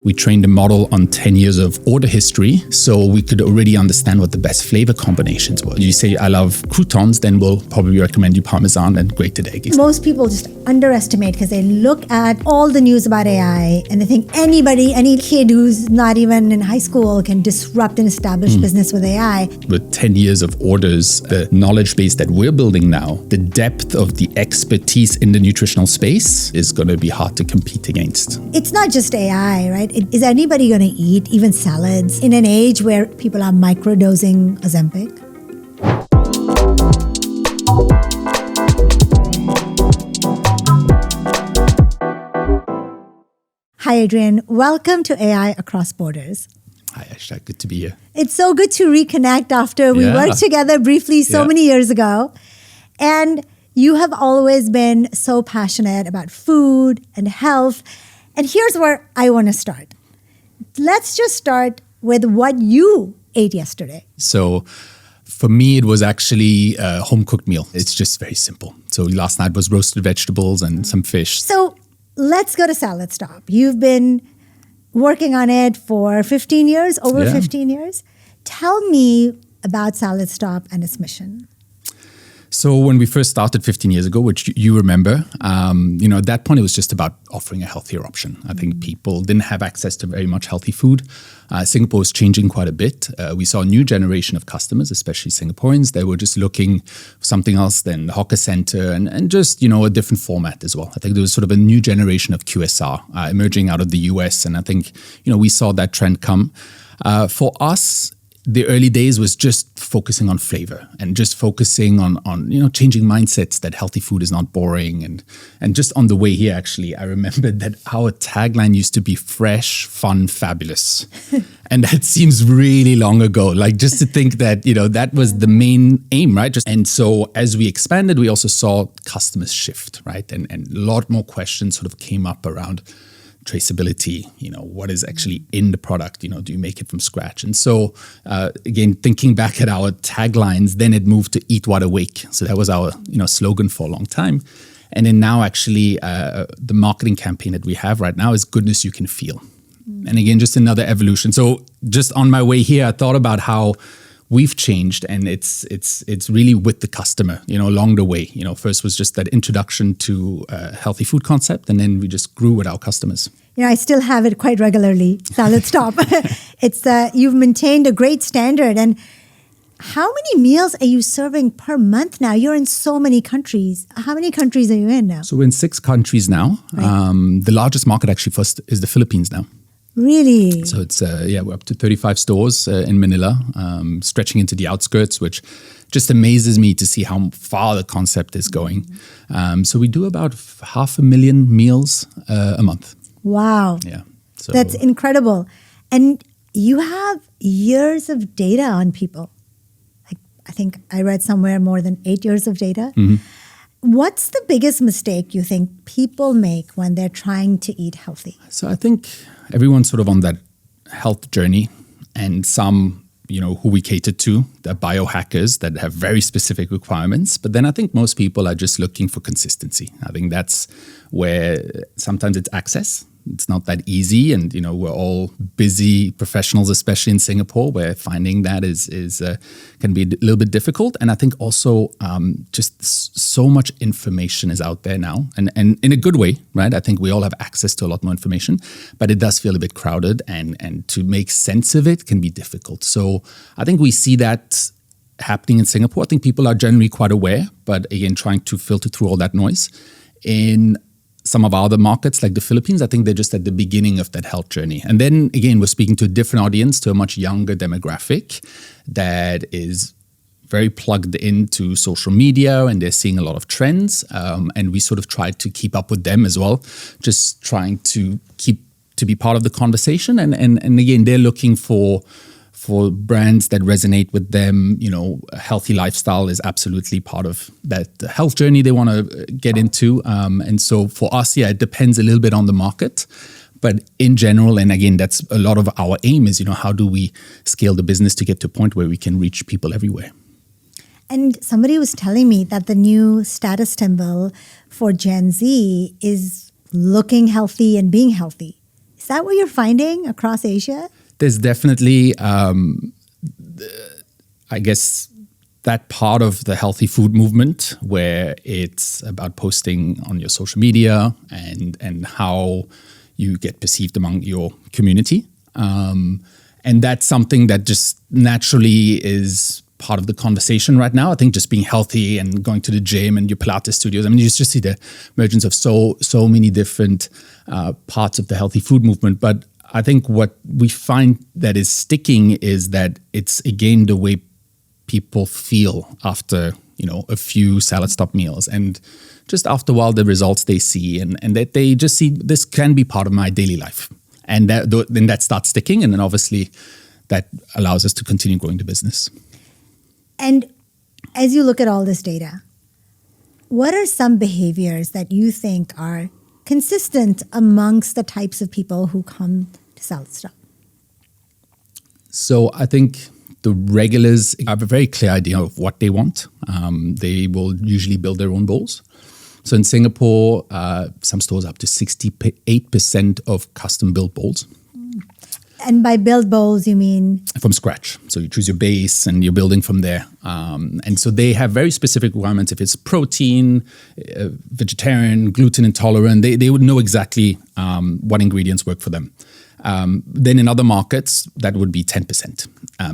We trained a model on 10 years of order history, so we could already understand what the best flavor combinations were. You say, I love croutons, then we'll probably recommend you Parmesan and grated egg. Most people just underestimate because they look at all the news about AI and they think any kid who's not even in high school can disrupt an established business with AI. With 10 years of orders, the knowledge base that we're building now, the depth of the expertise in the nutritional space is going to be hard to compete against. It's not just AI, right? Is anybody going to eat even salads in an age where people are microdosing Ozempic? Hi, Adrien. Welcome to AI Across Borders. Hi, Aisha. Good to be here. It's so good to reconnect after we worked together briefly so many years ago. And you have always been so passionate about food and health. And here's where I want to start. Let's just start with what you ate yesterday. So for me, it was actually a home-cooked meal. It's just very simple. So last night was roasted vegetables and some fish. So let's go to SaladStop. You've been working on it for 15 years, over 15 years. Tell me about SaladStop and its mission. So when we first started 15 years ago, which you remember, at that point, it was just about offering a healthier option. I think people didn't have access to very much healthy food. Singapore was changing quite a bit. We saw a new generation of customers, especially Singaporeans. They were just looking for something else than the hawker center and just, a different format as well. I think there was sort of a new generation of QSR emerging out of the US. And I think, we saw that trend come. For us, the early days was just focusing on flavor and just focusing on changing mindsets that healthy food is not boring. And just on the way here, actually, I remembered that our tagline used to be fresh, fun, fabulous. And that seems really long ago. Like just to think that, that was the main aim, right? And so as we expanded, we also saw customers shift, right? And a lot more questions sort of came up around traceability, what is actually in the product, do you make it from scratch? And so, again, thinking back at our taglines, then it moved to eat what awake. So that was our, slogan for a long time. And then now actually the marketing campaign that we have right now is goodness you can feel. And again, just another evolution. So just on my way here, I thought about how we've changed, and it's really with the customer, along the way. First was just that introduction to a healthy food concept, and then we just grew with our customers. I still have it quite regularly, SaladStop. It's you've maintained a great standard. And how many meals are you serving per month now? You're in so many countries. How many countries are you in now? So we're in 6 countries now. Right. The largest market actually first is the Philippines now. Really? So it's, we're up to 35 stores in Manila, stretching into the outskirts, which just amazes me to see how far the concept is going. So we do about 500,000 meals a month. Wow. Yeah. So that's incredible. And you have years of data on people. I think I read somewhere more than 8 years of data. Mm-hmm. What's the biggest mistake you think people make when they're trying to eat healthy? So I think everyone's sort of on that health journey, and some, who we cater to, the biohackers that have very specific requirements. But then I think most people are just looking for consistency. I think that's where sometimes it's access. It's not that easy, and we're all busy professionals, especially in Singapore, where finding that is can be a little bit difficult. And I think also just so much information is out there now, and in a good way, right? I think we all have access to a lot more information, but it does feel a bit crowded, and to make sense of it can be difficult. So I think we see that happening in Singapore. I think people are generally quite aware, but again, trying to filter through all that noise. In some of our other markets, like the Philippines, I think they're just at the beginning of that health journey. And then again, we're speaking to a different audience, to a much younger demographic that is very plugged into social media, and they're seeing a lot of trends. And we sort of try to keep up with them as well, just trying to be part of the conversation. And again, they're looking for brands that resonate with them. A healthy lifestyle is absolutely part of that health journey they want to get into. And so for us, it depends a little bit on the market. But in general, and again, that's a lot of our aim is, how do we scale the business to get to a point where we can reach people everywhere? And somebody was telling me that the new status symbol for Gen Z is looking healthy and being healthy. Is that what you're finding across Asia? There's definitely, I guess, that part of the healthy food movement where it's about posting on your social media and how you get perceived among your community. And that's something that just naturally is part of the conversation right now. I think just being healthy and going to the gym and your Pilates studios. I mean, you just see the emergence of so many different parts of the healthy food movement. But I think what we find that is sticking is that it's, again, the way people feel after, a few SaladStop meals. And just after a while, the results they see and that they just see this can be part of my daily life. And then that starts sticking. And then obviously that allows us to continue growing the business. And as you look at all this data, what are some behaviors that you think are consistent amongst the types of people who come to SaladStop? So I think the regulars have a very clear idea of what they want. They will usually build their own bowls. So in Singapore, some stores up to 68% of custom-built bowls. And by build bowls, you mean? From scratch. So you choose your base and you're building from there. And so they have very specific requirements. If it's protein, vegetarian, gluten intolerant, they would know exactly what ingredients work for them. Then in other markets, that would be 10%.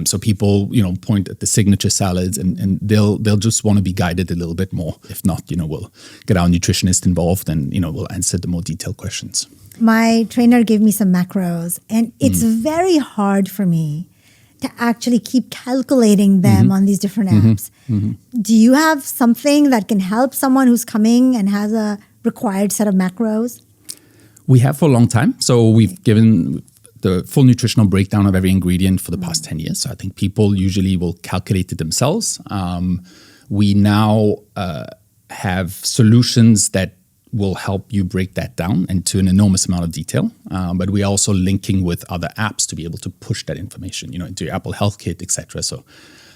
So people, point at the signature salads and they'll just want to be guided a little bit more. If not, we'll get our nutritionist involved and, we'll answer the more detailed questions. My trainer gave me some macros and it's very hard for me to actually keep calculating them on these different apps. Do you have something that can help someone who's coming and has a required set of macros? We have for a long time. So we've given the full nutritional breakdown of every ingredient for the past 10 years. So I think people usually will calculate it themselves. We now have solutions that will help you break that down into an enormous amount of detail. But we're also linking with other apps to be able to push that information, into your Apple Health Kit, etc. So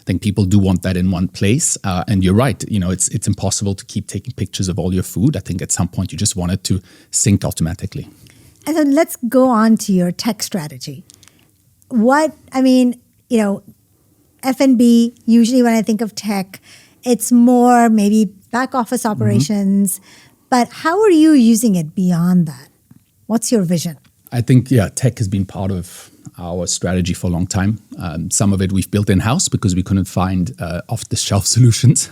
I think people do want that in one place. And you're right, it's impossible to keep taking pictures of all your food. I think at some point you just want it to sync automatically. And then let's go on to your tech strategy. F&B, usually when I think of tech, it's more maybe back office operations. But how are you using it beyond that? What's your vision? I think, tech has been part of our strategy for a long time. Some of it we've built in-house because we couldn't find off-the-shelf solutions.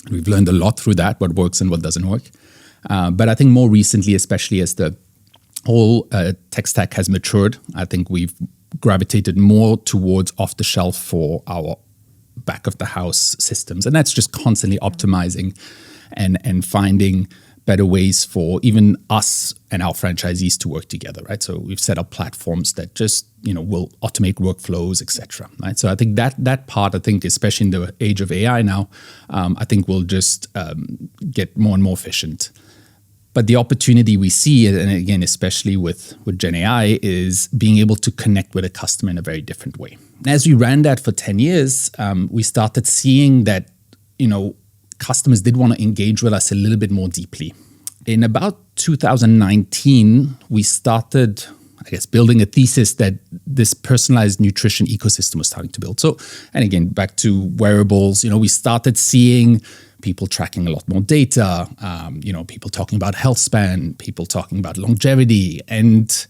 We've learned a lot through that, what works and what doesn't work. But I think more recently, especially as the whole tech stack has matured, I think we've gravitated more towards off-the-shelf for our back-of-the-house systems. And that's just constantly optimizing and finding better ways for even us and our franchisees to work together, right? So we've set up platforms that just, will automate workflows, etc. Right? So I think that part, especially in the age of AI now, I think will just get more and more efficient. But the opportunity we see, and again, especially with Gen AI, is being able to connect with a customer in a very different way. As we ran that for 10 years, we started seeing that, customers did want to engage with us a little bit more deeply. In about 2019, we started, building a thesis that this personalized nutrition ecosystem was starting to build. So, and again, back to wearables, we started seeing people tracking a lot more data, people talking about health span, people talking about longevity. And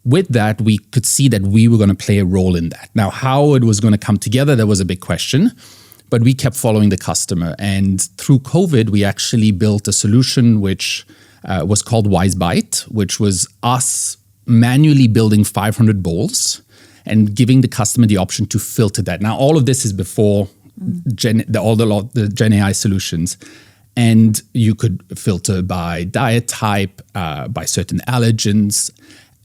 with that, we could see that we were going to play a role in that. Now, how it was going to come together, that was a big question. But we kept following the customer. And through COVID, we actually built a solution which was called Wise Bite, which was us manually building 500 bowls and giving the customer the option to filter that. Now, all of this is before the Gen AI solutions. And you could filter by diet type, by certain allergens.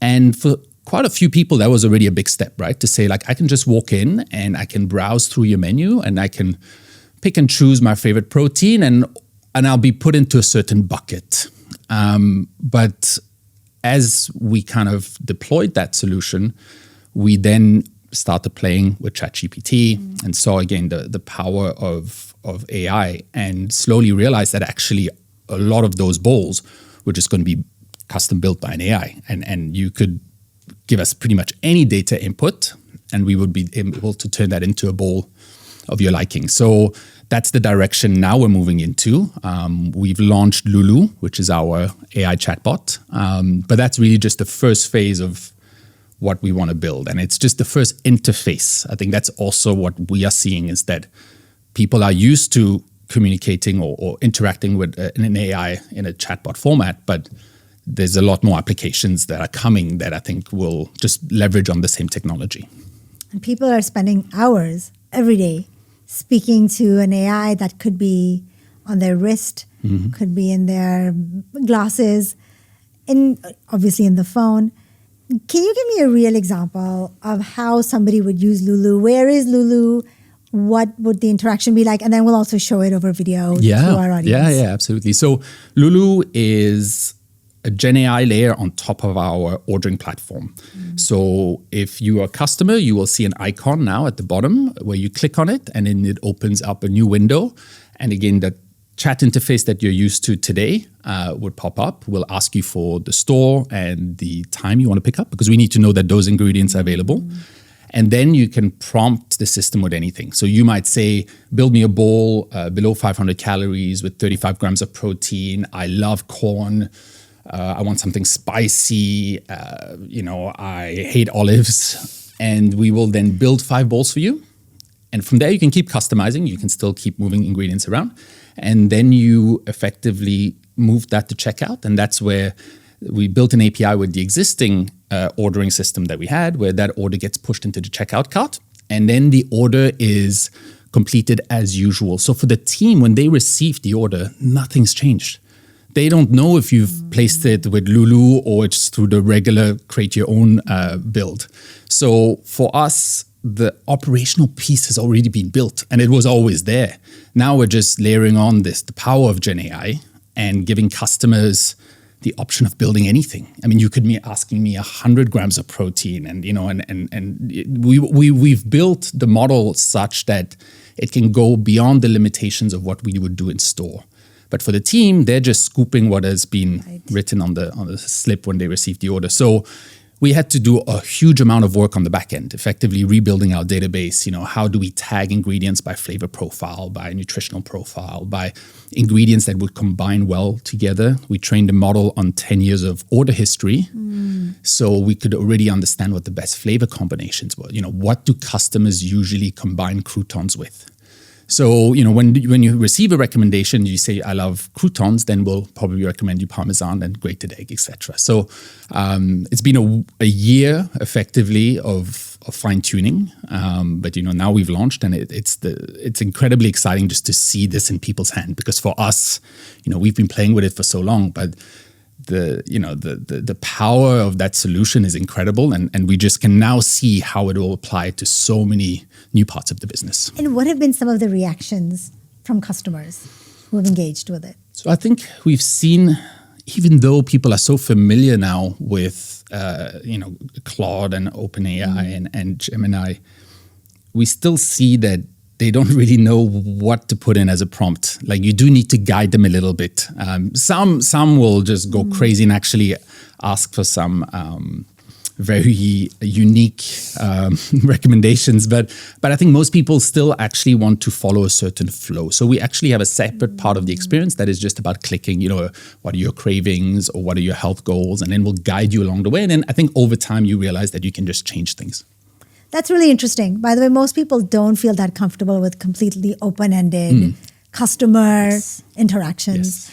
And for quite a few people, that was already a big step, right? To say, I can just walk in and I can browse through your menu and I can pick and choose my favorite protein and I'll be put into a certain bucket. But as we kind of deployed that solution, we then started playing with ChatGPT and saw again the power of AI and slowly realized that actually a lot of those bowls were just going to be custom built by an AI. And you could give us pretty much any data input, and we would be able to turn that into a bowl of your liking. So that's the direction now we're moving into. We've launched Lulu, which is our AI chatbot. But that's really just the first phase of what we want to build. And it's just the first interface. I think that's also what we are seeing, is that people are used to communicating or interacting with an AI in a chatbot format, but there's a lot more applications that are coming that I think will just leverage on the same technology. And people are spending hours every day speaking to an AI that could be on their wrist, could be in their glasses, and obviously in the phone. Can you give me a real example of how somebody would use Lulu? Where is Lulu? What would the interaction be like? And then we'll also show it over video to our audience. Yeah, absolutely. So Lulu is a Gen AI layer on top of our ordering platform. So if you are a customer, you will see an icon now at the bottom where you click on it, and then it opens up a new window. And again, the chat interface that you're used to today would pop up. We'll ask you for the store and the time you want to pick up, because we need to know that those ingredients are available. And then you can prompt the system with anything. So you might say, build me a bowl below 500 calories with 35 grams of protein. I love corn. I want something spicy. I hate olives. And we will then build 5 bowls for you. And from there, you can keep customizing. You can still keep moving ingredients around. And then you effectively move that to checkout. And that's where we built an API with the existing ordering system that we had, where that order gets pushed into the checkout cart. And then the order is completed as usual. So for the team, when they receive the order, nothing's changed. They don't know if you've placed it with Lulu or it's through the regular create your own build. So for us, the operational piece has already been built, and it was always there. Now we're just layering on the power of Gen AI and giving customers the option of building anything. I mean, you could be asking me 100 grams of protein, and we've built the model such that it can go beyond the limitations of what we would do in store. But for the team, they're just scooping what has been written on the slip when they receive the order. So we had to do a huge amount of work on the back end, effectively rebuilding our database. How do we tag ingredients by flavor profile, by nutritional profile, by ingredients that would combine well together? We trained the model on 10 years of order history. So we could already understand what the best flavor combinations were. What do customers usually combine croutons with? So, when you receive a recommendation, you say, I love croutons, then we'll probably recommend you Parmesan and grated egg, etc. So it's been a year, effectively, of fine-tuning. But, now we've launched, and it's incredibly exciting just to see this in people's hand. Because for us, we've been playing with it for so long, but the power of that solution is incredible, and we just can now see how it will apply to so many new parts of the business. And what have been some of the reactions from customers who have engaged with it? So I think we've seen, even though people are so familiar now with Claude and OpenAI and Gemini, we still see that they don't really know what to put in as a prompt. Like, you do need to guide them a little bit. Some will just go crazy and actually ask for some very unique recommendations. But I think most people still actually want to follow a certain flow. So we actually have a separate part of the experience that is just about clicking, what are your cravings or what are your health goals? And then we'll guide you along the way. And then I think over time you realize that you can just change things. That's really interesting. By the way, most people don't feel that comfortable with completely open-ended customer interactions. Yes.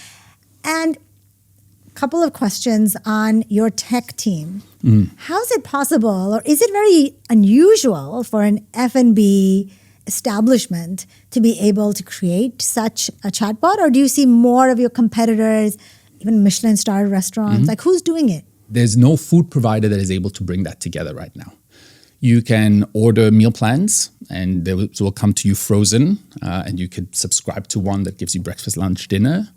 And a couple of questions on your tech team. How is it possible, or is it very unusual for an F&B establishment to be able to create such a chatbot? Or do you see more of your competitors, even Michelin-starred restaurants? Like, who's doing it? There's no food provider that is able to bring that together right now. You can order meal plans, and those will come to you frozen, and you could subscribe to one that gives you breakfast, lunch, dinner.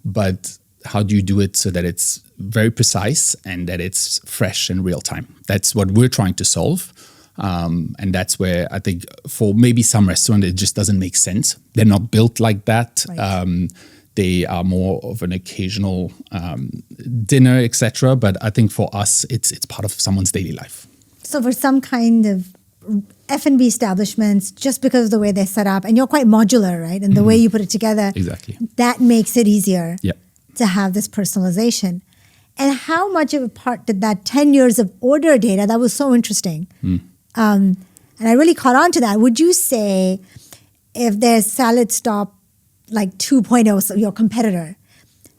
But how do you do it so that it's very precise and that it's fresh and real time? That's what we're trying to solve. And that's where I think for maybe some restaurant, it just doesn't make sense. They're not built like that. Right. They are more of an occasional dinner, etc. But I think for us, it's part of someone's daily life. So for some kind of F&B establishments, just because of the way they're set up, and you're quite modular, right? And the way you put it together, exactly, that makes it easier to have this personalization. And how much of a part did that 10 years of order data, that was so interesting. And I really caught on to that. Would you say if there's SaladStop like 2.0, so your competitor,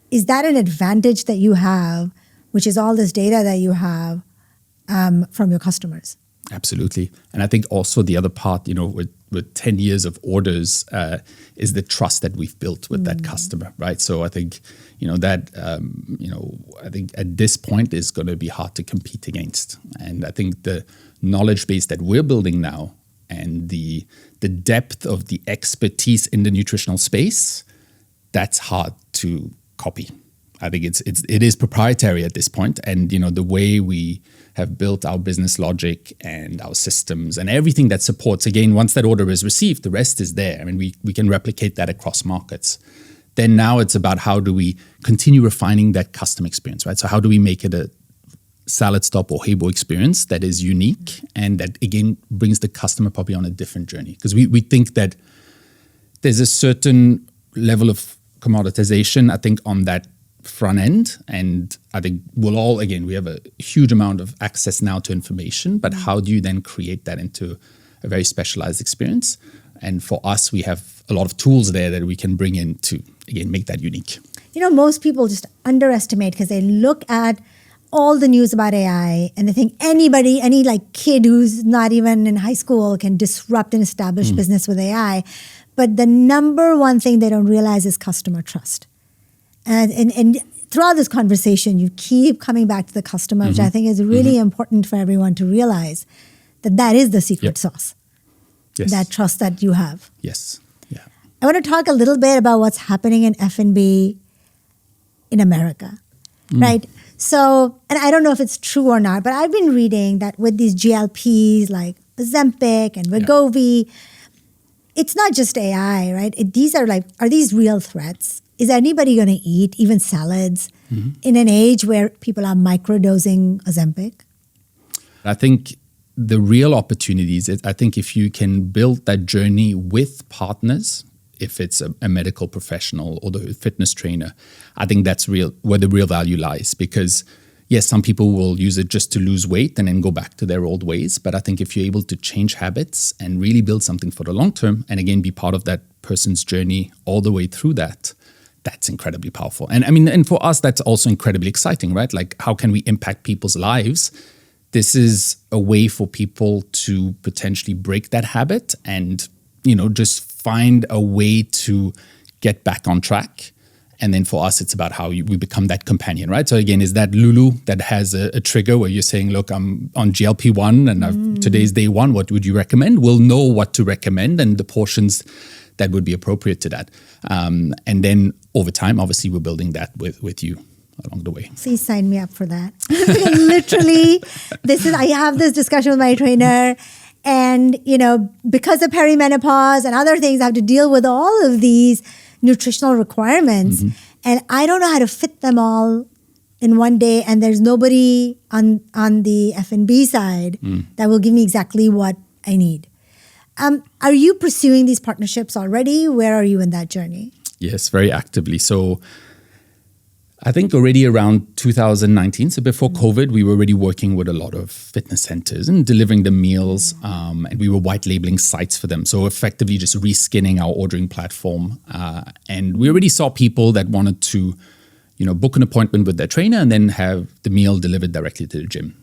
is that an advantage that you have, which is all this data that you have from your customers? Absolutely. And I think also the other part, with 10 years of orders is the trust that we've built with that customer, right? So I think, I think at this point is going to be hard to compete against. And I think the knowledge base that we're building now and the depth of the expertise in the nutritional space, that's hard to copy. I think it is proprietary at this point. And, the way we have built our business logic and our systems and everything that supports, again, once that order is received, the rest is there. I mean, we can replicate that across markets. Then now it's about how do we continue refining that custom experience, right? So how do we make it a SaladStop or Hebo experience that is unique and that, again, brings the customer probably on a different journey? Because we think that there's a certain level of commoditization, I think, on that front end. And I think we have a huge amount of access now to information, but how do you then create that into a very specialized experience? And for us, we have a lot of tools there that we can bring in to, again, make that unique. Most people just underestimate because they look at all the news about AI and they think any kid who's not even in high school can disrupt an established business with AI. But the number one thing they don't realize is customer trust. And throughout this conversation, you keep coming back to the customer, which I think is really important for everyone to realize that is the secret sauce. Yes. That trust that you have. Yes. Yeah. I want to talk a little bit about what's happening in F&B in America, right? So, and I don't know if it's true or not, but I've been reading that with these GLPs like Ozempic and Wegovy, it's not just AI, right? Are these real threats? Is anybody going to eat even salads in an age where people are microdosing Ozempic? I think the real opportunities, I think if you can build that journey with partners, if it's a medical professional or the fitness trainer, I think that's where the real value lies. Because yes, some people will use it just to lose weight and then go back to their old ways. But I think if you're able to change habits and really build something for the long term, and again, be part of that person's journey all the way through that, that's incredibly powerful. And I mean, and for us, that's also incredibly exciting, right? Like, how can we impact people's lives? This is a way for people to potentially break that habit and, just find a way to get back on track. And then for us, it's about how we become that companion, right? So again, is that Lulu that has a trigger where you're saying, look, I'm on GLP-1 and today's day one, what would you recommend? We'll know what to recommend and the portions that would be appropriate to that. And then over time, obviously, we're building that with you along the way. Please sign me up for that. Literally, I have this discussion with my trainer, and because of perimenopause and other things, I have to deal with all of these nutritional requirements, and I don't know how to fit them all in one day. And there's nobody on the F&B side that will give me exactly what I need. Are you pursuing these partnerships already? Where are you in that journey? Yes, very actively. So I think already around 2019, so before COVID, we were already working with a lot of fitness centers and delivering the meals, and we were white labeling sites for them. So effectively just reskinning our ordering platform. And we already saw people that wanted to, book an appointment with their trainer and then have the meal delivered directly to the gym.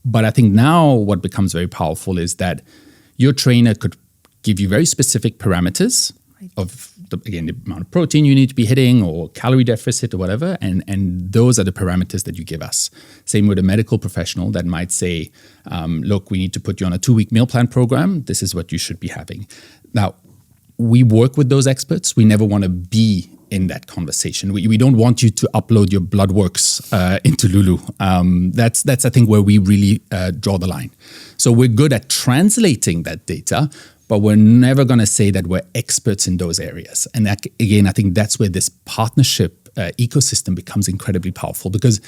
But I think now what becomes very powerful is that your trainer could give you very specific parameters of, the amount of protein you need to be hitting or calorie deficit or whatever. And those are the parameters that you give us. Same with a medical professional that might say, look, we need to put you on a 2-week meal plan program. This is what you should be having. Now, we work with those experts. We never want to be in that conversation. We don't want you to upload your blood works into Lulu. That's I think where we really draw the line. So we're good at translating that data, but we're never going to say that we're experts in those areas. And that, again, I think that's where this partnership ecosystem becomes incredibly powerful, because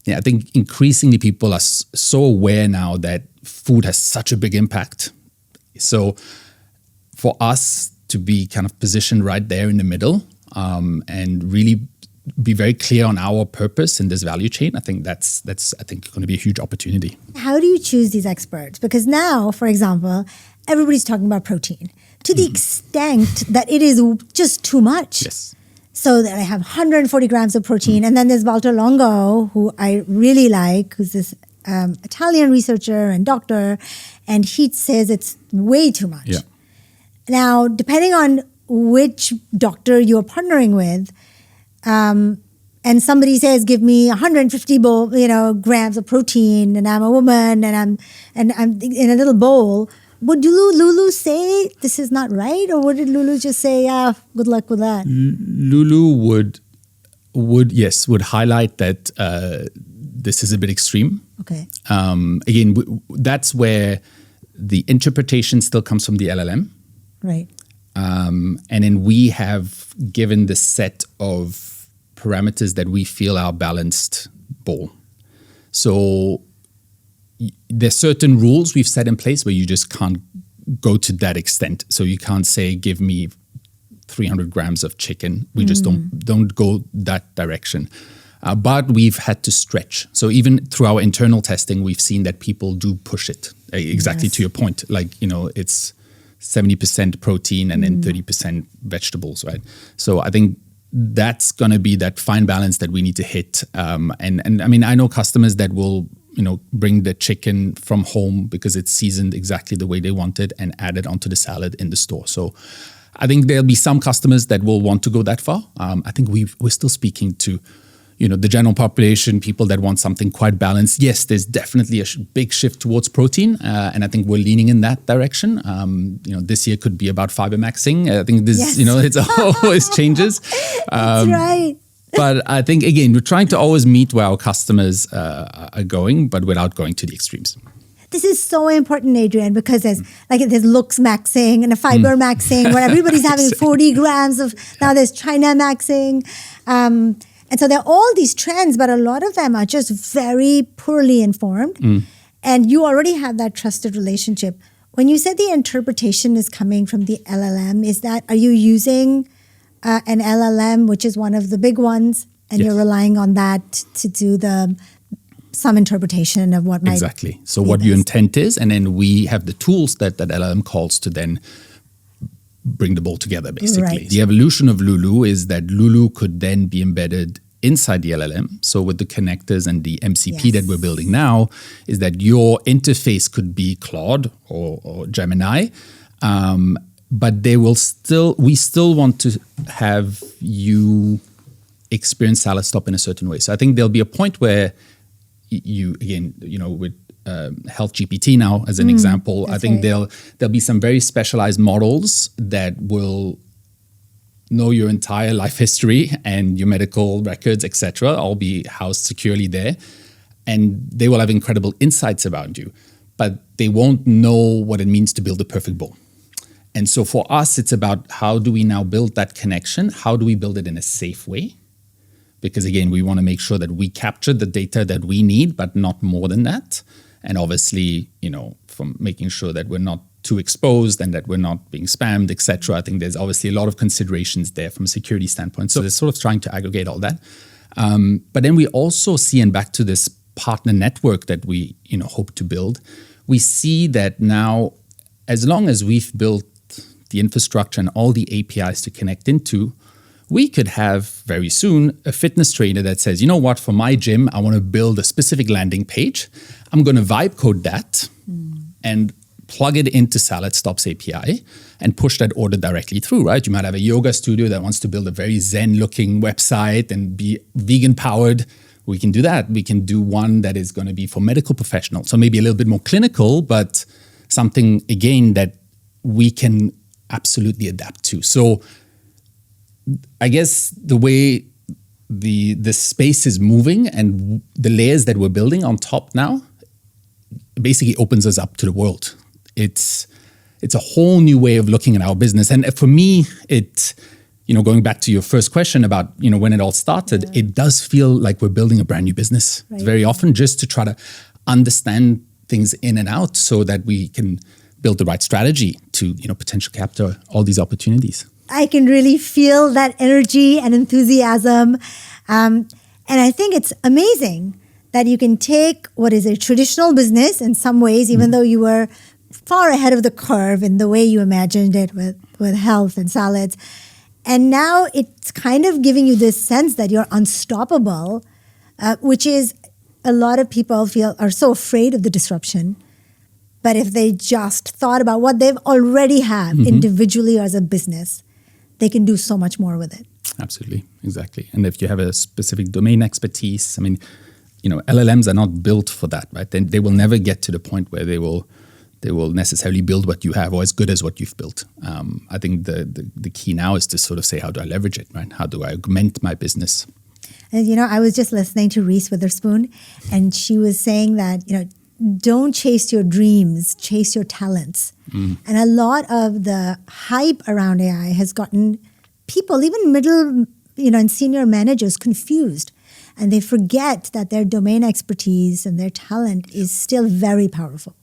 I think increasingly people are so aware now that food has such a big impact. So for us to be kind of positioned right there in the middle and really be very clear on our purpose in this value chain, I think that's going to be a huge opportunity. How do you choose these experts? Because now, for example, everybody's talking about protein to the extent that it is just too much. Yes. So that I have 140 grams of protein. And then there's Walter Longo, who I really like, who's this Italian researcher and doctor, and he says it's way too much. Yeah. Now, depending on which doctor you're partnering with, and somebody says, give me 150 grams of protein, and I'm a woman, and I'm in a little bowl, would Lulu say this is not right, or would Lulu just say, good luck with that? Lulu would highlight that this is a bit extreme. Okay. Again, that's where the interpretation still comes from the LLM. Right. And then we have given the set of parameters that we feel are balanced bowl. So there's certain rules we've set in place where you just can't go to that extent. So you can't say, give me 300 grams of chicken. We just don't go that direction. But we've had to stretch. So even through our internal testing, we've seen that people do push it. Exactly to your point. Like, it's 70% protein and then 30% vegetables, right? So I think that's going to be that fine balance that we need to hit. And I mean, I know customers that will, bring the chicken from home because it's seasoned exactly the way they want it and add it onto the salad in the store. So I think there'll be some customers that will want to go that far. I think we're still speaking to, the general population, people that want something quite balanced. Yes, there's definitely a big shift towards protein, and I think we're leaning in that direction. This year could be about fiber maxing. I think this, it's always changes. That's right. But I think, again, we're trying to always meet where our customers are going, but without going to the extremes. This is so important, Adrien, because there's looks maxing and a fiber maxing where everybody's having 40 grams of, now there's China maxing. And so there are all these trends, but a lot of them are just very poorly informed. And you already have that trusted relationship. When you said the interpretation is coming from the LLM, are you using an LLM, which is one of the big ones, and you're relying on that to do some interpretation of what might exactly. So what your intent is, and then we have the tools that LLM calls to then bring the bowl together, basically. Right. The evolution of Lulu is that Lulu could then be embedded inside the LLM. So with the connectors and the MCP that we're building now, is that your interface could be Claude or Gemini, but we still want to have you experience SaladStop in a certain way. So I think there'll be a point where you, again, with Health GPT now as an example, I think there'll be some very specialized models that will know your entire life history and your medical records, etc. All be housed securely there, and they will have incredible insights about you, but they won't know what it means to build a perfect bowl. And so for us, it's about how do we now build that connection? How do we build it in a safe way? Because again, we want to make sure that we capture the data that we need, but not more than that. And obviously, from making sure that we're not too exposed and that we're not being spammed, etc. I think there's obviously a lot of considerations there from a security standpoint. So it's sort of trying to aggregate all that. But then we also see, and back to this partner network that we hope to build, we see that now, as long as we've built the infrastructure and all the APIs to connect into, we could have very soon a fitness trainer that says, you know what, for my gym, I want to build a specific landing page. I'm going to vibe code that and plug it into SaladStop's API and push that order directly through, right? You might have a yoga studio that wants to build a very zen-looking website and be vegan-powered. We can do that. We can do one that is going to be for medical professionals. So maybe a little bit more clinical, but something, again, that we can absolutely adapt to. So I guess the way the space is moving and the layers that we're building on top now basically opens us up to the world. It's it's a whole new way of looking at our business. And for me, going back to your first question about, when it all started, it does feel like we're building a brand new business. Right. Very often just to try to understand things in and out so that we can build the right strategy to, potentially capture all these opportunities. I can really feel that energy and enthusiasm. And I think it's amazing that you can take what is a traditional business in some ways, even though you were far ahead of the curve in the way you imagined it with health and salads. And now it's kind of giving you this sense that you're unstoppable, which is a lot of people are so afraid of the disruption. But if they just thought about what they've already have individually or as a business, they can do so much more with it. Absolutely, exactly. And if you have a specific domain expertise, LLMs are not built for that, right? They will never get to the point where they will necessarily build what you have or as good as what you've built. I think the key now is to sort of say, how do I leverage it, right? How do I augment my business? And, I was just listening to Reese Witherspoon, and she was saying that, don't chase your dreams, chase your talents. And a lot of the hype around AI has gotten people, even middle, and senior managers confused. And they forget that their domain expertise and their talent is still very powerful.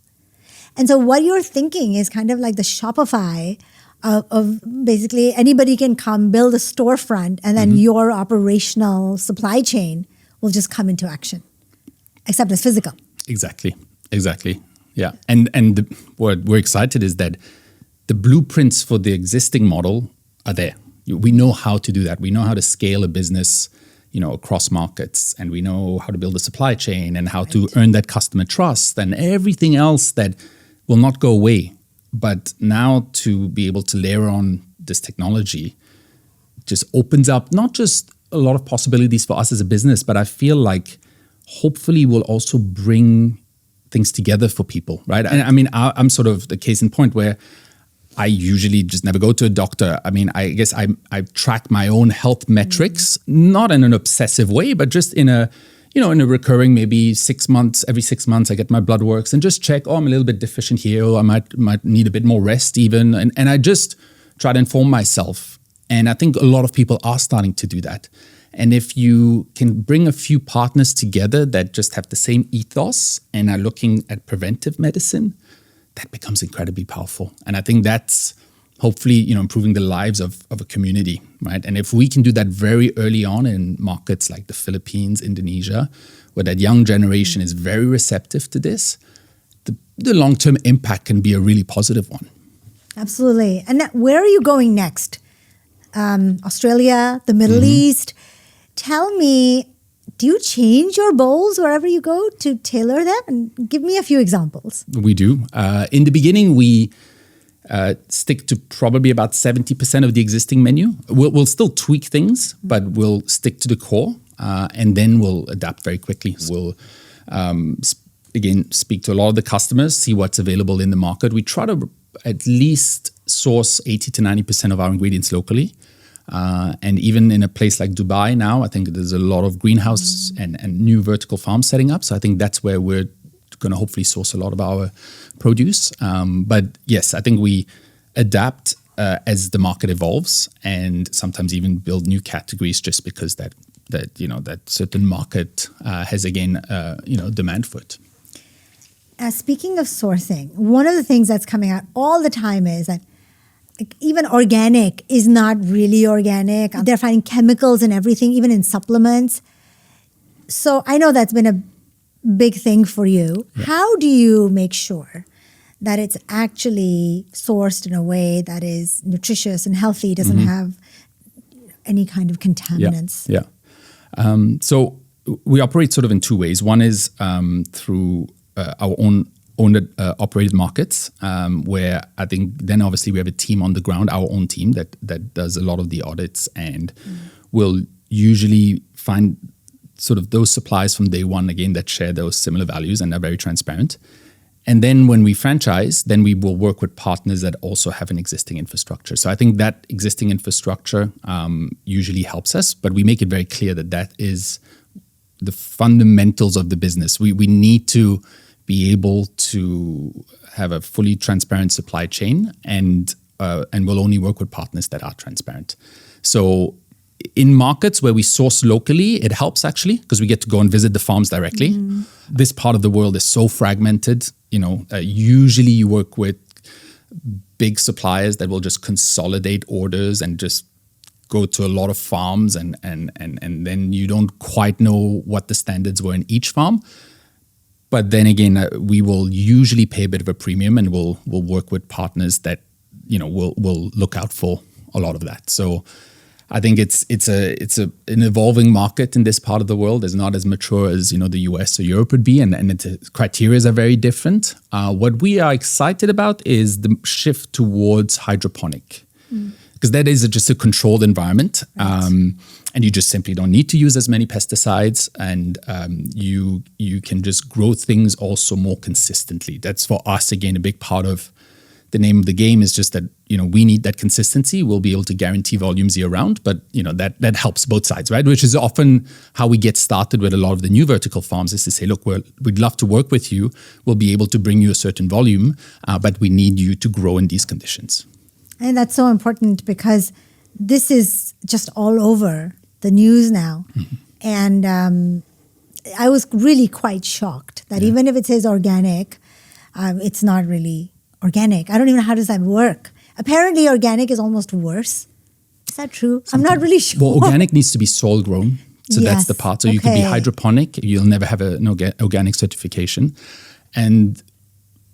And so what you're thinking is kind of like the Shopify of basically anybody can come build a storefront and then your operational supply chain will just come into action, except it's physical. Exactly. Yeah. And what we're excited is that the blueprints for the existing model are there. We know how to do that. We know how to scale a business, across markets, and we know how to build a supply chain and how to earn that customer trust and everything else that will not go away. But now to be able to layer on this technology just opens up not just a lot of possibilities for us as a business, but I feel like hopefully will also bring things together for people, right? And I'm sort of the case in point where I usually just never go to a doctor. I guess I track my own health metrics, not in an obsessive way, but just in a recurring, maybe every 6 months, I get my blood works and just check, I'm a little bit deficient here, or I might need a bit more rest even. And I just try to inform myself. And I think a lot of people are starting to do that. And if you can bring a few partners together that just have the same ethos and are looking at preventive medicine, that becomes incredibly powerful. And I think that's hopefully, improving the lives of a community, right? And if we can do that very early on in markets like the Philippines, Indonesia, where that young generation is very receptive to this, the long-term impact can be a really positive one. Absolutely. And where are you going next? Australia, the Middle East. Tell me, do you change your bowls wherever you go to tailor them? And give me a few examples. We do. In the beginning, we stick to probably about 70% of the existing menu. We'll still tweak things, but we'll stick to the core, and then we'll adapt very quickly. We'll, again, speak to a lot of the customers, see what's available in the market. We try to at least source 80 to 90% of our ingredients locally. And even in a place like Dubai now, I think there's a lot of greenhouse and new vertical farms setting up. So I think that's where we're going to hopefully source a lot of our produce. But yes, I think we adapt as the market evolves, and sometimes even build new categories just because that certain market has again demand for it. Speaking of sourcing, one of the things that's coming out all the time is that even organic is not really organic. They're finding chemicals in everything, even in supplements. So I know that's been a big thing for you. Yeah. How do you make sure that it's actually sourced in a way that is nutritious and healthy, doesn't have any kind of contaminants? Yeah. So we operate sort of in two ways. One is through our own operated markets, where I think then obviously we have a team on the ground, our own team that does a lot of the audits, and will usually find sort of those suppliers from day one, again, that share those similar values and are very transparent. And then when we franchise, then we will work with partners that also have an existing infrastructure. So I think that existing infrastructure usually helps us, but we make it very clear that is the fundamentals of the business. We need to be able to have a fully transparent supply chain, and we'll only work with partners that are transparent. So in markets where we source locally, it helps actually, because we get to go and visit the farms directly. This part of the world is so fragmented. Usually you work with big suppliers that will just consolidate orders and just go to a lot of farms, and then you don't quite know what the standards were in each farm. But then again, we will usually pay a bit of a premium, and we'll work with partners that will look out for a lot of that. So I think it's an evolving market in this part of the world. It's not as mature as the US or Europe would be, and the criteria are very different. What we are excited about is the shift towards hydroponic, because that is just a controlled environment, right. And you just simply don't need to use as many pesticides, and you can just grow things also more consistently. That's for us again a big part of the name of the game, is just that we need that consistency. We'll be able to guarantee volumes year round, but that helps both sides, right? Which is often how we get started with a lot of the new vertical farms, is to say, look, we'd love to work with you. We'll be able to bring you a certain volume, but we need you to grow in these conditions. And that's so important, because this is just all over the news now. And I was really quite shocked that even if it says organic, it's not really organic. I don't even know how does that work. Apparently, organic is almost worse. Is that true? I'm not really sure. Well, organic needs to be soil grown. So that's the part. So you could be hydroponic. You'll never have an organic certification. And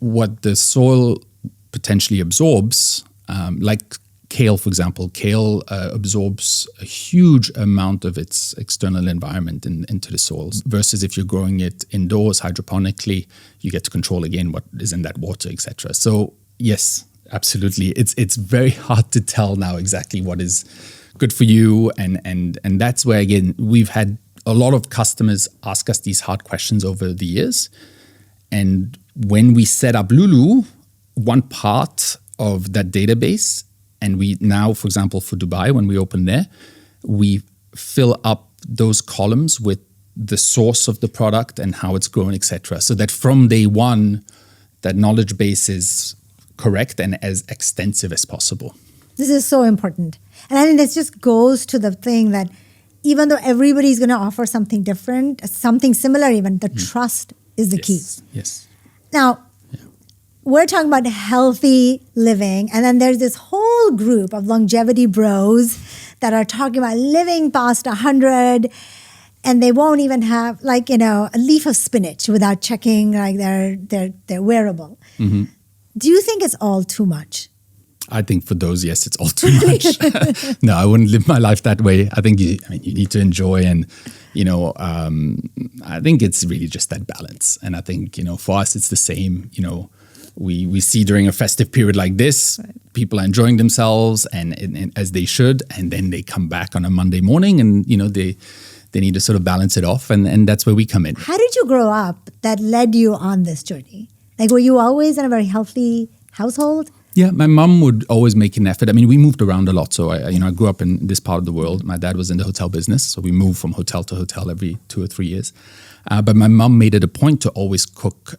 what the soil potentially absorbs, like kale, for example, kale absorbs a huge amount of its external environment into the soils, versus if you're growing it indoors hydroponically, you get to control again what is in that water, etc. So yes, absolutely. It's very hard to tell now exactly what is good for you. And that's where, again, we've had a lot of customers ask us these hard questions over the years. And when we set up Lulu, one part of that database, and we now, for example, for Dubai, when we open there, we fill up those columns with the source of the product and how it's grown, etc. So that from day one, that knowledge base is correct and as extensive as possible. This is so important. And I think this just goes to the thing that even though everybody's going to offer something different, something similar even, the trust is the key. Yes. Now, we're talking about healthy living, and then there's this whole group of longevity bros that are talking about living past 100, and they won't even have a leaf of spinach without checking their wearable. Do you think it's all too much? I think for those, yes, it's all too much. No, I wouldn't live my life that way. I think you need to enjoy, and I think it's really just that balance. And I think for us, it's the same. We see during a festive period like this, people are enjoying themselves and as they should, and then they come back on a Monday morning, and they need to sort of balance it off, and that's where we come in. How did you grow up that led you on this journey? Were you always in a very healthy household? Yeah, my mom would always make an effort. I mean, we moved around a lot. So I grew up in this part of the world. My dad was in the hotel business, so we moved from hotel to hotel every 2 or 3 years. But my mom made it a point to always cook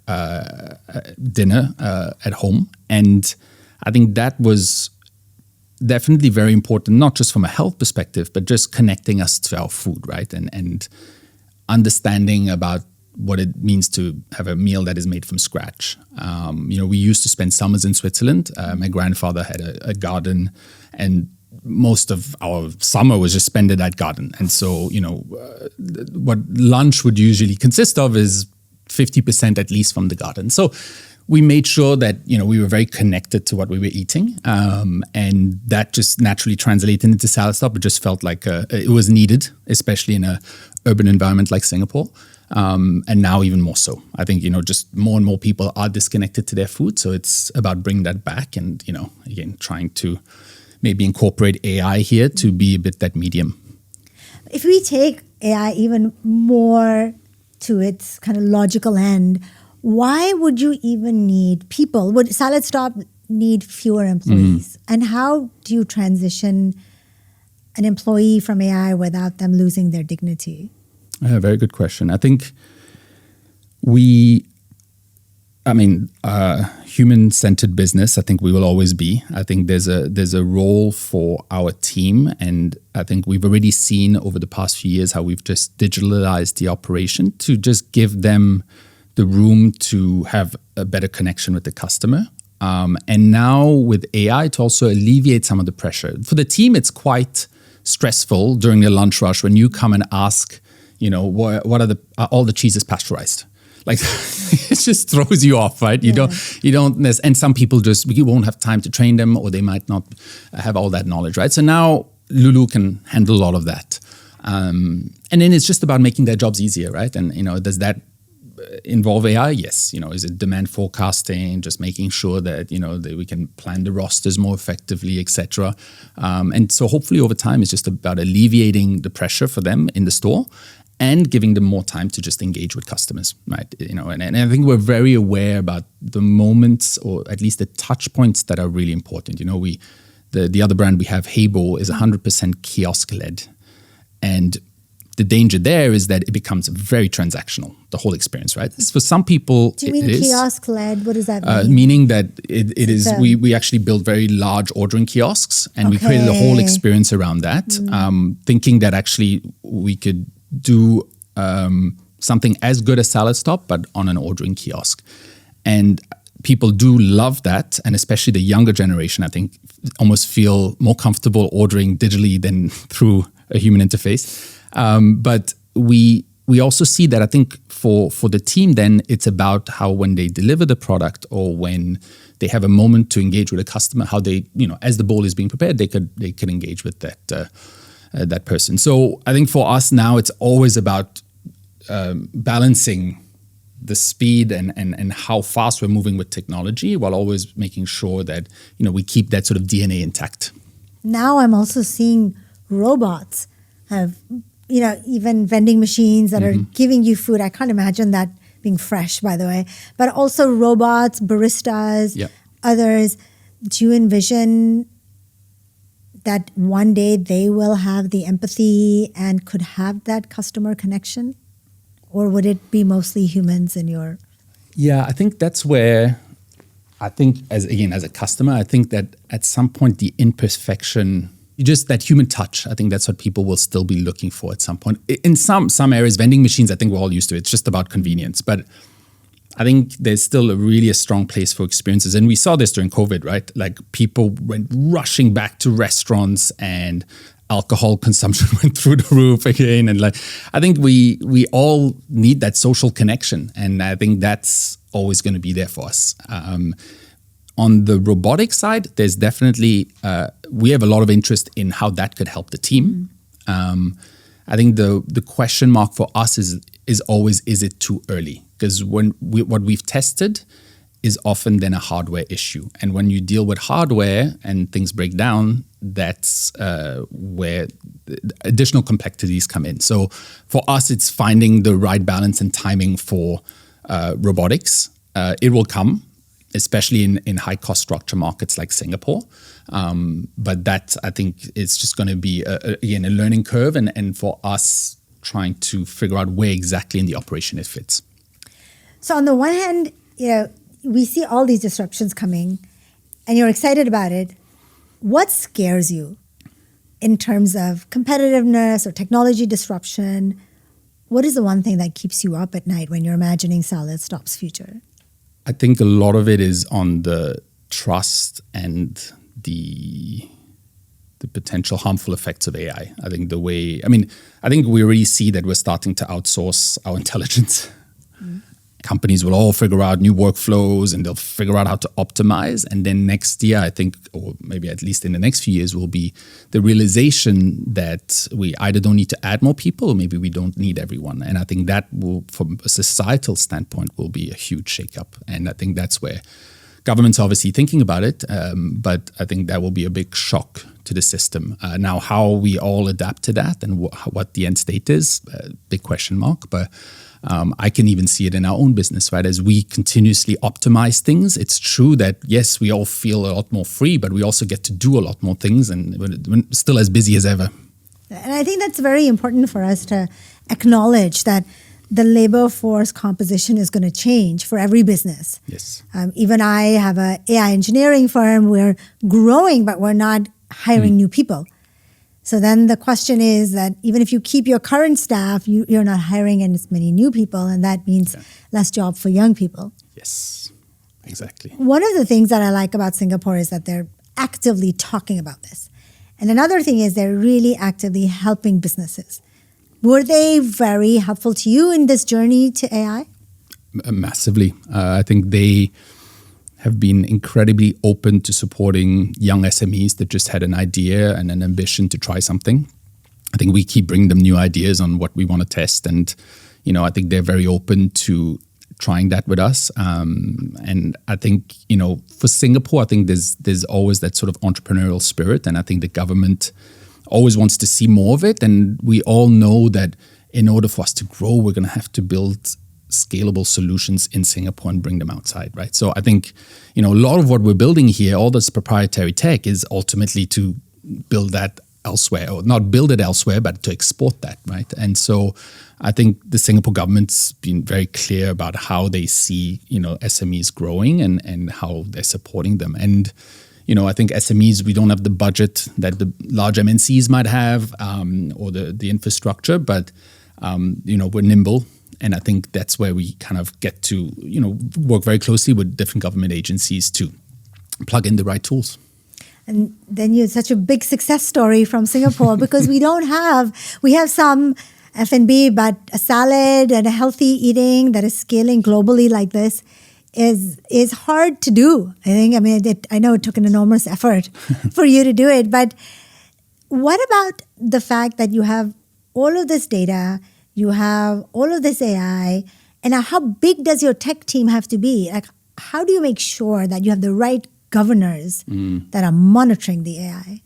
dinner at home. And I think that was definitely very important, not just from a health perspective, but just connecting us to our food, right? And understanding about what it means to have a meal that is made from scratch. We used to spend summers in Switzerland. My grandfather had a garden, and most of our summer was just spent in that garden. And so, what lunch would usually consist of is 50% at least from the garden. So we made sure that, we were very connected to what we were eating. And that just naturally translated into SaladStop. It just felt like it was needed, especially in an urban environment like Singapore. And now even more so. I think, just more and more people are disconnected to their food. So it's about bringing that back and, again, trying to maybe incorporate AI here to be a bit that medium. If we take AI even more to its kind of logical end, why would you even need people? Would SaladStop need fewer employees? And how do you transition an employee from AI without them losing their dignity? Very good question. I think we Human-centered business, I think we will always be. I think there's a role for our team, and I think we've already seen over the past few years how we've just digitalized the operation to just give them the room to have a better connection with the customer. And now with AI to also alleviate some of the pressure. For the team, it's quite stressful during the lunch rush when you come and ask, what are all the cheeses pasteurized? Like it just throws you off, right? You don't, and some people you won't have time to train them, or they might not have all that knowledge, right? So now Lulu can handle a lot of that. And then it's just about making their jobs easier, right? And, does that involve AI? Yes. Is it demand forecasting, just making sure that, that we can plan the rosters more effectively, etc. And so hopefully over time, it's just about alleviating the pressure for them in the store and giving them more time to just engage with customers, right? And I think we're very aware about the moments, or at least the touch points that are really important. The other brand we have, Heybo, is 100% kiosk led. And the danger there is that it becomes very transactional, the whole experience, right? For some people, do you mean kiosk led? What does that mean? Meaning that it is, we actually build very large ordering kiosks, and we created a whole experience around that, thinking that actually we could do something as good as SaladStop, but on an ordering kiosk. And people do love that, and especially the younger generation, I think, almost feel more comfortable ordering digitally than through a human interface. But we also see that I think for the team, then it's about how when they deliver the product, or when they have a moment to engage with a customer, how they, as the bowl is being prepared, they could engage with that person. So I think for us now, it's always about balancing the speed and how fast we're moving with technology, while always making sure that we keep that sort of DNA intact. Now I'm also seeing robots have even vending machines that are giving you food. I can't imagine that being fresh, by the way. But also robots, baristas, others. Do you envision that one day they will have the empathy and could have that customer connection? Or would it be mostly humans in your... Yeah, I think that's where, as a customer, I think that at some point the imperfection, just that human touch, I think that's what people will still be looking for at some point. In some areas, vending machines, I think we're all used to it. It's just about convenience. But I think there's still a strong place for experiences. And we saw this during COVID, right? Like people went rushing back to restaurants, and alcohol consumption went through the roof again. And I think we all need that social connection. And I think that's always going to be there for us. On the robotic side, there's definitely, we have a lot of interest in how that could help the team. I think the question mark for us is always, is it too early? Because what we've tested is often then a hardware issue. And when you deal with hardware and things break down, that's where additional complexities come in. So for us, it's finding the right balance and timing for robotics. It will come, especially in high cost structure markets like Singapore. But that, I think, it's just going to be, a learning curve. And for us, trying to figure out where exactly in the operation it fits. So on the one hand, we see all these disruptions coming, and you're excited about it. What scares you in terms of competitiveness or technology disruption? What is the one thing that keeps you up at night when you're imagining SaladStop's future? I think a lot of it is on the trust and the potential harmful effects of AI. I think I think we already see that we're starting to outsource our intelligence. Companies will all figure out new workflows, and they'll figure out how to optimize. And then next year, I think, or maybe at least in the next few years, will be the realization that we either don't need to add more people, or maybe we don't need everyone. And I think that will, from a societal standpoint, will be a huge shakeup. And I think that's where government's obviously thinking about it. But I think that will be a big shock to the system. Now, how we all adapt to that and what the end state is, big question mark. But I can even see it in our own business, right? As we continuously optimize things, it's true that, yes, we all feel a lot more free, but we also get to do a lot more things, and we're still as busy as ever. And I think that's very important for us to acknowledge that the labor force composition is going to change for every business. Yes. Even I have an AI engineering firm. We're growing, but we're not hiring new people. So then the question is that even if you keep your current staff, you're not hiring as many new people, and that means less job for young people. Yes, exactly. One of the things that I like about Singapore is that they're actively talking about this. And another thing is they're really actively helping businesses. Were they very helpful to you in this journey to AI? Massively. I think they have been incredibly open to supporting young SMEs that just had an idea and an ambition to try something. I think we keep bringing them new ideas on what we want to test. And, I think they're very open to trying that with us. And I think, for Singapore, I think there's always that sort of entrepreneurial spirit. And I think the government always wants to see more of it. And we all know that in order for us to grow, we're going to have to build scalable solutions in Singapore and bring them outside, right? So I think, a lot of what we're building here, all this proprietary tech, is ultimately to build that elsewhere, or not build it elsewhere, but to export that, right? And so I think the Singapore government's been very clear about how they see, SMEs growing and how they're supporting them. And, I think SMEs, we don't have the budget that the large MNCs might have, or the infrastructure, but, we're nimble. And I think that's where we kind of get to, work very closely with different government agencies to plug in the right tools. And then you're such a big success story from Singapore because we have some F&B, but a salad and a healthy eating that is scaling globally like this is hard to do. I know it took an enormous effort for you to do it, but what about the fact that you have all of this data, you have all of this AI, and how big does your tech team have to be? Like, how do you make sure that you have the right governors that are monitoring the AI?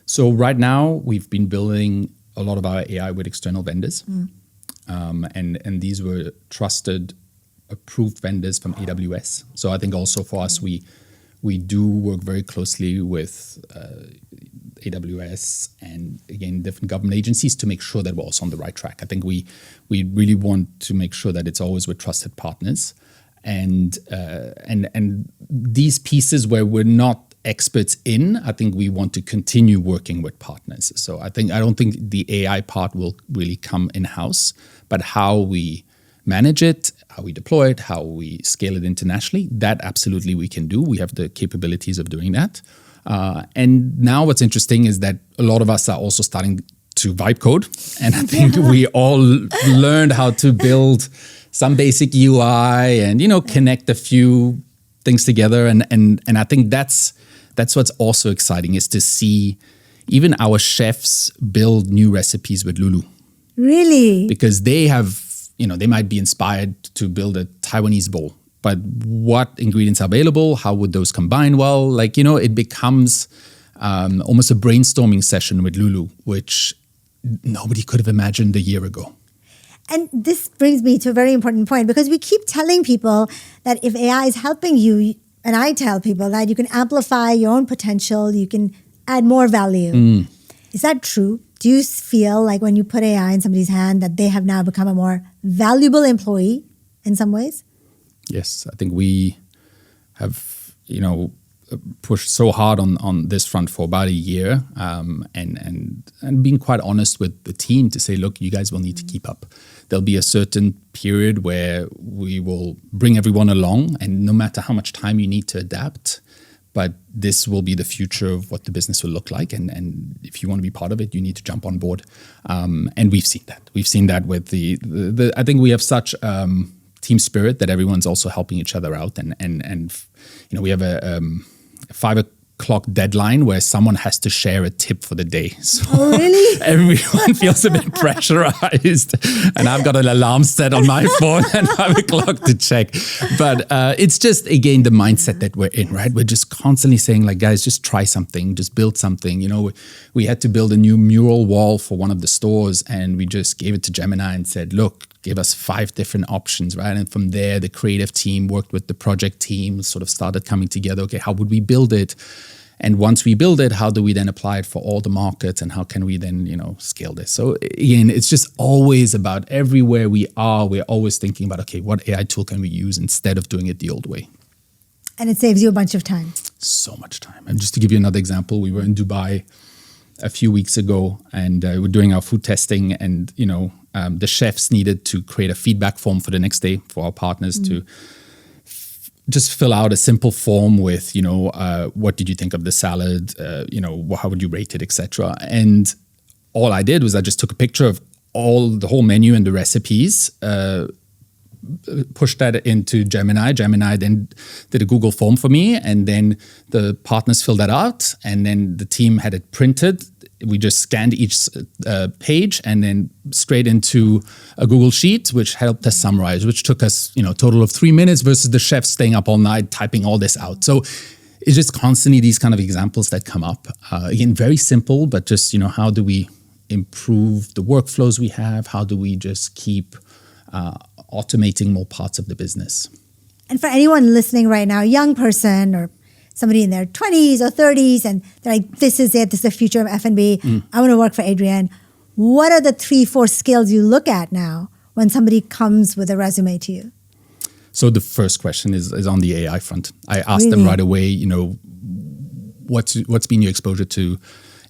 So right now, we've been building a lot of our AI with external vendors. And these were trusted, approved vendors from AWS. So I think also for us, we do work very closely with AWS and, again, different government agencies to make sure that we're also on the right track. I think we really want to make sure that it's always with trusted partners. And these pieces where we're not experts in, I think we want to continue working with partners. So I don't think the AI part will really come in-house, but how we manage it, how we deploy it, how we scale it internationally, that absolutely we can do. We have the capabilities of doing that. And now what's interesting is that a lot of us are also starting to vibe code. And I think we all learned how to build some basic UI and, connect a few things together. And I think that's what's also exciting, is to see even our chefs build new recipes with Lulu. Really? Because they have, they might be inspired to build a Taiwanese bowl. But what ingredients are available? How would those combine well? It becomes almost a brainstorming session with Lulu, which nobody could have imagined a year ago. And this brings me to a very important point, because we keep telling people that if AI is helping you, and I tell people that you can amplify your own potential, you can add more value. Is that true? Do you feel like when you put AI in somebody's hand that they have now become a more valuable employee in some ways? Yes, I think we have, pushed so hard on this front for about a year, and being quite honest with the team to say, look, you guys will need to keep up. There'll be a certain period where we will bring everyone along, and no matter how much time you need to adapt, but this will be the future of what the business will look like. And if you want to be part of it, you need to jump on board. And we've seen that. We've seen that with the I think we have such team spirit that everyone's also helping each other out. And we have a 5 o'clock deadline where someone has to share a tip for the day. So really? Everyone feels a bit pressurized. And I've got an alarm set on my phone at 5 o'clock to check. But it's just, again, the mindset that we're in, right? We're just constantly saying, like, guys, just try something, just build something. We had to build a new mural wall for one of the stores, and we just gave it to Gemini and said, look, give us 5 different options, right? And from there, the creative team worked with the project team, sort of started coming together. Okay, how would we build it? And once we build it, how do we then apply it for all the markets, and how can we then, scale this? So again, it's just always about everywhere we are, we're always thinking about, okay, what AI tool can we use instead of doing it the old way? And it saves you a bunch of time. So much time. And just to give you another example, we were in Dubai a few weeks ago, and we're doing our food testing, and the chefs needed to create a feedback form for the next day for our partners to just fill out a simple form with, what did you think of the salad? How would you rate it, etc. And all I did was I just took a picture of the whole menu and the recipes, pushed that into Gemini. Gemini then did a Google form for me, and then the partners filled that out, and then the team had it printed. We just scanned each page and then straight into a Google Sheet, which helped us summarize, which took us, a total of 3 minutes versus the chef staying up all night typing all this out. So it's just constantly these kind of examples that come up. Again, very simple, but just, how do we improve the workflows we have? How do we just keep automating more parts of the business? And for anyone listening right now, a young person or somebody in their 20s or 30s, and they're like, this is it, this is the future of F&B. I want to work for Adrien. What are the 3-4 skills you look at now when somebody comes with a resume to you? So the first question is on the AI front. I asked them right away, what's been your exposure to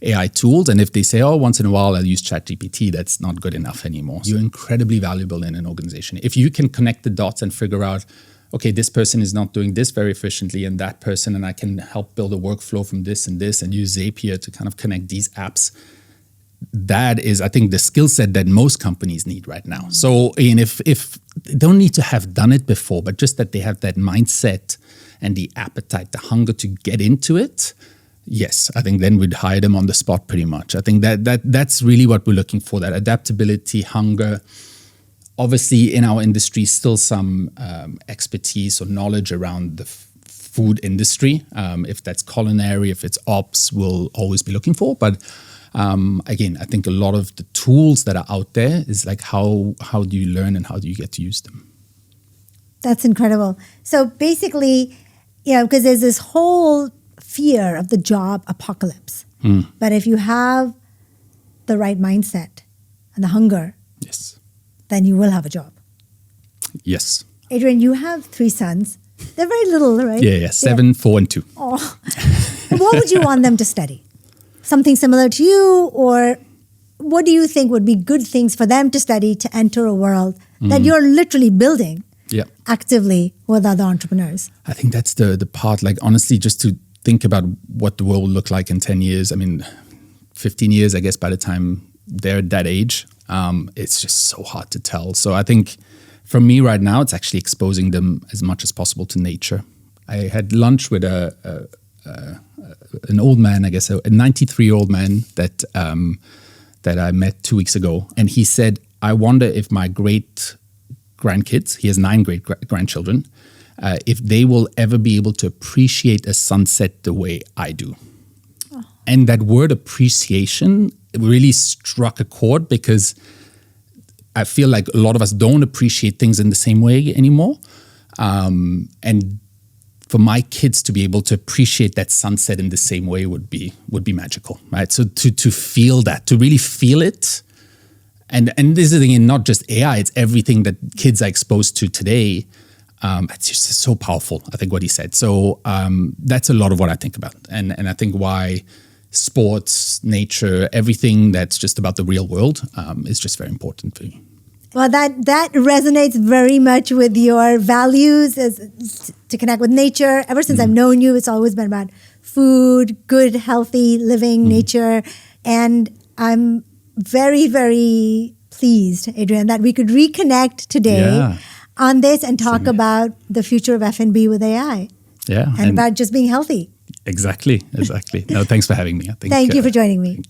AI tools? And if they say, once in a while I'll use ChatGPT, that's not good enough anymore. You're incredibly valuable in an organization. If you can connect the dots and figure out, okay, this person is not doing this very efficiently, and that person, and I can help build a workflow from this and this, and use Zapier to kind of connect these apps. That is, I think, the skill set that most companies need right now. So, and if they don't need to have done it before, but just that they have that mindset and the appetite, the hunger to get into it, yes, I think then we'd hire them on the spot pretty much. I think that's really what we're looking for, that adaptability, hunger. Obviously, in our industry, still some expertise or knowledge around the food industry. If that's culinary, if it's ops, we'll always be looking for. But again, I think a lot of the tools that are out there is like, how do you learn and how do you get to use them? That's incredible. So basically, because there's this whole fear of the job apocalypse. But if you have the right mindset and the hunger, yes, then you will have a job. Yes. Adrien, you have 3 sons. They're very little, right? Yeah. 7, 4, and 2. Oh. What would you want them to study? Something similar to you? Or what do you think would be good things for them to study to enter a world that you're literally building actively with other entrepreneurs? I think that's the part, like, honestly, just to think about what the world will look like in 10 years. I mean, 15 years, I guess, by the time they're at that age. It's just so hard to tell. So I think for me right now, it's actually exposing them as much as possible to nature. I had lunch with an old man, I guess, a 93-year-old man that I met 2 weeks ago. And he said, I wonder if my great grandkids, he has 9 great grandchildren, if they will ever be able to appreciate a sunset the way I do. Oh. And that word appreciation really struck a chord, because I feel like a lot of us don't appreciate things in the same way anymore. And for my kids to be able to appreciate that sunset in the same way would be magical, right? So to feel that, to really feel it. And this is the thing, not just AI, it's everything that kids are exposed to today. It's just so powerful, I think, what he said. So that's a lot of what I think about. And I think why sports, nature, everything that's just about the real world is just very important for me. Well, that resonates very much with your values as to connect with nature. Ever since I've known you, it's always been about food, good, healthy living, nature. And I'm very, very pleased, Adrien, that we could reconnect today on this and talk about the future of F&B with AI. Yeah. And about just being healthy. Exactly. No, thanks for having me. Thank you for joining me.